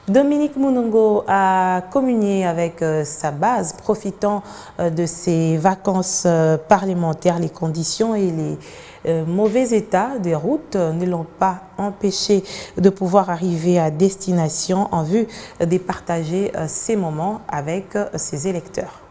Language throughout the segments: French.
Dominique Munongo a communié avec sa base, profitant de ses vacances parlementaires. Les conditions et les mauvais états des routes ne l'ont pas empêché de pouvoir arriver à destination en vue de partager ces moments avec ses électeurs.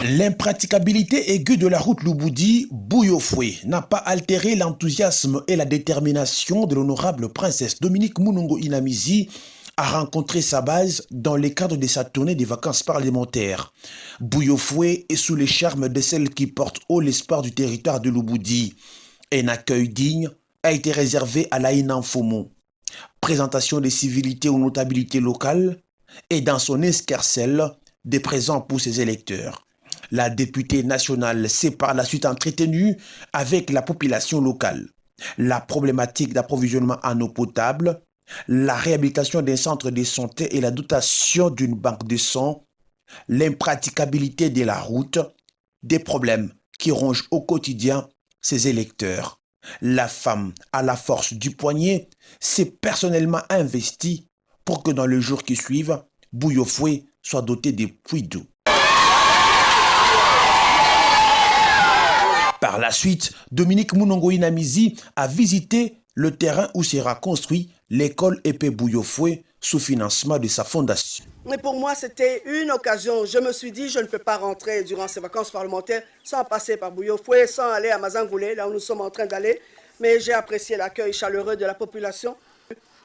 L'impraticabilité aiguë de la route Lubudi-Bouyofoué n'a pas altéré l'enthousiasme et la détermination de l'honorable princesse Dominique Munongo Inamizi à rencontrer sa base dans le cadre de sa tournée des vacances parlementaires. Bouyofoué est sous les charmes de celle qui porte haut l'espoir du territoire de Lubudi. Un accueil digne a été réservé à l'Aïnan Fomo. Présentation des civilités ou notabilités locales et dans son escarcelle des présents pour ses électeurs. La députée nationale s'est par la suite entretenue avec la population locale. La problématique d'approvisionnement en eau potable, la réhabilitation d'un centre de santé et la dotation d'une banque de sang, l'impraticabilité de la route, des problèmes qui rongent au quotidien ses électeurs. La femme, à la force du poignet, s'est personnellement investie pour que dans les jours qui suivent, Bouyofoué soit doté de puits d'eau. Par la suite, Dominique Munongo Inamizi a visité le terrain où sera construit l'école Épée Bouyofoué sous financement de sa fondation. Mais pour moi, c'était une occasion. Je me suis dit, je ne peux pas rentrer durant ces vacances parlementaires sans passer par Bouyofoué, sans aller à Mazangoulé, là où nous sommes en train d'aller. Mais j'ai apprécié l'accueil chaleureux de la population.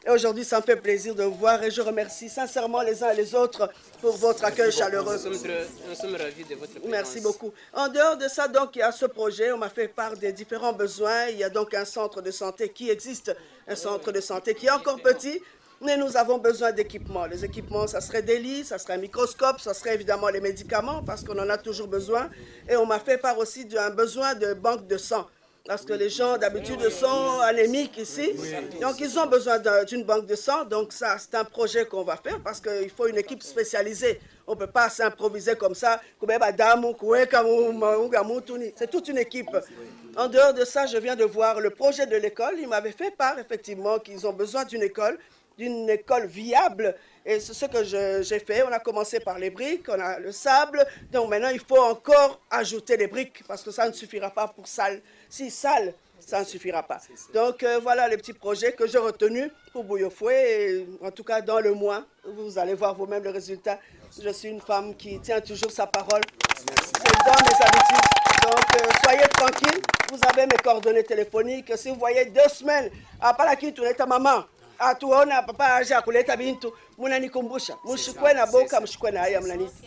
Et aujourd'hui, ça me fait plaisir de vous voir et je remercie sincèrement les uns et les autres pour votre accueil chaleureux. Nous sommes ravis de votre présence. Merci beaucoup. En dehors de ça, donc, il y a ce projet, on m'a fait part des différents besoins. Il y a donc un centre de santé qui existe, un centre de santé qui est encore petit, mais nous avons besoin d'équipements. Les équipements, ça serait des lits, ça serait un microscope, ça serait évidemment les médicaments parce qu'on en a toujours besoin. Et on m'a fait part aussi d'un besoin de banque de sang. Parce que les gens d'habitude sont anémiques ici, donc ils ont besoin d'une banque de sang. Donc ça, c'est un projet qu'on va faire parce qu'il faut une équipe spécialisée. On ne peut pas s'improviser comme ça. C'est toute une équipe. En dehors de ça, je viens de voir le projet de l'école. Ils m'avaient fait part effectivement qu'ils ont besoin d'une école viable. Et c'est ce que j'ai fait. On a commencé par les briques, on a le sable. Donc maintenant, il faut encore ajouter les briques parce que ça ne suffira pas pour salle. Si sale, ça ne suffira pas. Donc voilà les petits projets que j'ai retenus pour Bouyofoué. En tout cas, dans le mois, vous allez voir vous-même le résultat. Je suis une femme qui tient toujours sa parole. C'est dans mes habitudes. Donc soyez tranquilles. Vous avez mes coordonnées téléphoniques. Si vous voyez 2 semaines, après la quitte, ta maman. Atuona papa aje akuleta bintu munanikumbusha mshikwe na boka mshikwe na haya mnanisi.